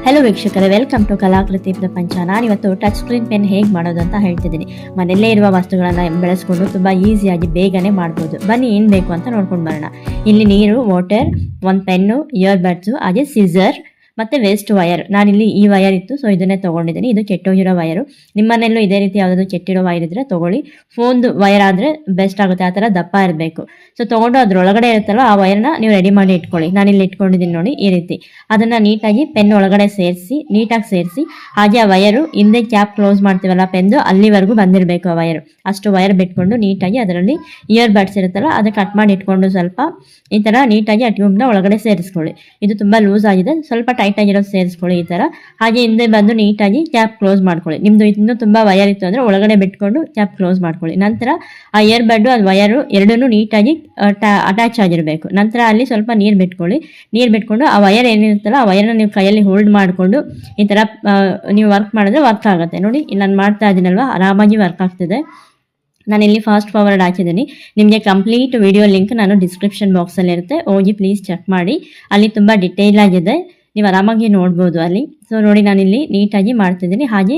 Hello ವೀಕ್ಷಕರೇ, welcome to ಕಲಾಕೃತಿ ಪ್ರಪಂಚ. ನಾನಿವತ್ತು ಟಚ್ ಸ್ಕ್ರೀನ್ ಪೆನ್ ಹೇಗೆ ಮಾಡೋದು ಅಂತ ಹೇಳ್ತಿದ್ದೀನಿ. ಮನೆಯಲ್ಲೇ ಇರುವ ವಸ್ತುಗಳನ್ನು ಬೆಳೆಸ್ಕೊಂಡು ತುಂಬ ಈಸಿಯಾಗಿ ಬೇಗನೆ ಮಾಡ್ಬೋದು. ಬನ್ನಿ ಏನು ಬೇಕು ಅಂತ ನೋಡ್ಕೊಂಡು ಬರೋಣ. ಇಲ್ಲಿ ನೀರು, ವಾಟರ್, ಒಂದು ಪೆನ್ನು, ಇಯರ್ ಬಡ್ಸು, ಹಾಗೆ ಸಿಸರ್ ಮತ್ತು ವೇಸ್ಟ್ ವಯರ್. ನಾನಿಲ್ಲಿ ಈ ವಯರ್ ಇತ್ತು, ಸೊ ಇದನ್ನೇ ತೊಗೊಂಡಿದ್ದೀನಿ. ಇದು ಕೆಟ್ಟೋಗಿರೋ ವಯರು. ನಿಮ್ಮನೆಯಲ್ಲೂ ಇದೇ ರೀತಿ ಯಾವುದಾದ್ರು ಕೆಟ್ಟಿರೋ ವಯರ್ ಇದ್ದರೆ ತೊಗೊಳ್ಳಿ. ಫೋನ್ದು ವಯರ್ ಆದರೆ ಬೆಸ್ಟ್ ಆಗುತ್ತೆ, ಆ ಥರ ದಪ್ಪ ಇರಬೇಕು. ಸೊ ತೊಗೊಂಡು ಅದರೊಳಗಡೆ ಇರುತ್ತಲ್ಲ ಆ ವಯರ್ನ ನೀವು ರೆಡಿ ಮಾಡಿ ಇಟ್ಕೊಳ್ಳಿ. ನಾನಿಲ್ಲಿ ಇಟ್ಕೊಂಡಿದ್ದೀನಿ ನೋಡಿ, ಈ ರೀತಿ. ಅದನ್ನು ನೀಟಾಗಿ ಪೆನ್ ಒಳಗಡೆ ನೀಟಾಗಿ ಸೇರಿಸಿ, ಹಾಗೆ ಆ ವಯರು ಹಿಂದೆ ಕ್ಯಾಪ್ ಕ್ಲೋಸ್ ಮಾಡ್ತೀವಲ್ಲ ಪೆನ್ದು, ಅಲ್ಲಿವರೆಗೂ ಬಂದಿರಬೇಕು ಆ ವಯರು. ಅಷ್ಟು ವಯರ್ ಬಿಟ್ಕೊಂಡು ನೀಟಾಗಿ ಅದರಲ್ಲಿ ಇಯರ್ ಬಡ್ಸ್ ಇರುತ್ತಲ್ಲ ಅದು ಕಟ್ ಮಾಡಿ ಇಟ್ಕೊಂಡು ಸ್ವಲ್ಪ ಈ ಥರ ನೀಟಾಗಿ ಆ ಟ್ಯೂಬ್ನ ಒಳಗಡೆ ಸೇರಿಸ್ಕೊಳ್ಳಿ. ಇದು ತುಂಬ ಲೂಸ್ ಆಗಿದೆ, ಸ್ವಲ್ಪ ಟೈಟ್ ಆಗಿರೋದು ಸೇರಿಸ್ಕೊಳ್ಳಿ ಈ ಥರ. ಹಾಗೆ ಹಿಂದೆ ಬಂದು ನೀಟಾಗಿ ಕ್ಯಾಪ್ ಕ್ಲೋಸ್ ಮಾಡ್ಕೊಳ್ಳಿ. ನಿಮ್ಮದು ಇನ್ನೂ ತುಂಬ ವಯರ್ ಇತ್ತು ಅಂದರೆ ಒಳಗಡೆ ಬಿಟ್ಕೊಂಡು ಕ್ಯಾಪ್ ಕ್ಲೋಸ್ ಮಾಡ್ಕೊಳ್ಳಿ. ನಂತರ ಆ ಇಯರ್ ಬಡ್ಡು ಅದು ವಯರು ಎರಡೂ ನೀಟಾಗಿ ಅಟ್ಯಾಚ್ ಆಗಿರಬೇಕು. ನಂತರ ಅಲ್ಲಿ ಸ್ವಲ್ಪ ನೀರು ಬಿಟ್ಕೊಂಡು ಆ ವಯರ್ ಏನಿರುತ್ತಲ್ಲ ಆ ವಯರ್ನ ನೀವು ಕೈಯಲ್ಲಿ ಹೋಲ್ಡ್ ಮಾಡಿಕೊಂಡು ಈ ಥರ ನೀವು ವರ್ಕ್ ಮಾಡಿದ್ರೆ ವರ್ಕ್ ಆಗುತ್ತೆ. ನೋಡಿ, ಇಲ್ಲಿ ನಾನು ಮಾಡ್ತಾ ಇದ್ದೀನಲ್ವ, ಆರಾಮಾಗಿ ವರ್ಕ್ ಆಗ್ತಿದೆ. ನಾನಿಲ್ಲಿ ಫಾಸ್ಟ್ ಫಾರ್ವರ್ಡ್ ಹಾಕಿದ್ದೀನಿ. ನಿಮಗೆ ಕಂಪ್ಲೀಟ್ ವಿಡಿಯೋ ಲಿಂಕ್ ನಾನು ಡಿಸ್ಕ್ರಿಪ್ಷನ್ ಬಾಕ್ಸಲ್ಲಿ ಇರುತ್ತೆ, ಹೋಗಿ ಪ್ಲೀಸ್ ಚೆಕ್ ಮಾಡಿ. ಅಲ್ಲಿ ತುಂಬ ಡಿಟೇಲ್ ಆಗಿದೆ, ನೀವು ಆರಾಮಾಗಿ ನೋಡ್ಬೋದು ಅಲ್ಲಿ. ಸೊ ನೋಡಿ, ನಾನಿಲ್ಲಿ ನೀಟಾಗಿ ಮಾಡ್ತಿದ್ದೀನಿ. ಹಾಗೆ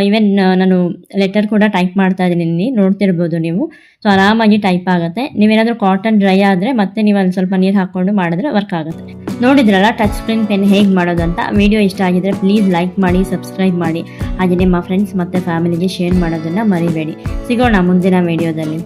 ಈವನ್ ನಾನು ಲೆಟರ್ ಕೂಡ ಟೈಪ್ ಮಾಡ್ತಾ ಇದ್ದೀನಿ, ಇಲ್ಲಿ ನೋಡ್ತಿರ್ಬೋದು ನೀವು. ಸೊ ಆರಾಮಾಗಿ ಟೈಪ್ ಆಗುತ್ತೆ. ನೀವೇನಾದರೂ ಕಾಟನ್ ಡ್ರೈ ಆದರೆ ಮತ್ತೆ ನೀವು ಅಲ್ಲಿ ಸ್ವಲ್ಪ ನೀರು ಹಾಕ್ಕೊಂಡು ಮಾಡಿದ್ರೆ ವರ್ಕ್ ಆಗುತ್ತೆ. ನೋಡಿದ್ರಲ್ಲ ಟಚ್ ಸ್ಕ್ರೀನ್ ಪೆನ್ ಹೇಗೆ ಮಾಡೋದು ಅಂತ. ವಿಡಿಯೋ ಇಷ್ಟ ಆಗಿದ್ರೆ ಪ್ಲೀಸ್ ಲೈಕ್ ಮಾಡಿ, ಸಬ್ಸ್ಕ್ರೈಬ್ ಮಾಡಿ, ಹಾಗೆ ನಿಮ್ಮ ಫ್ರೆಂಡ್ಸ್ ಮತ್ತು ಫ್ಯಾಮಿಲಿಗೆ ಶೇರ್ ಮಾಡೋದನ್ನು ಮರಿಬೇಡಿ. ಸಿಗೋಣ ಮುಂದಿನ ವಿಡಿಯೋದಲ್ಲಿ.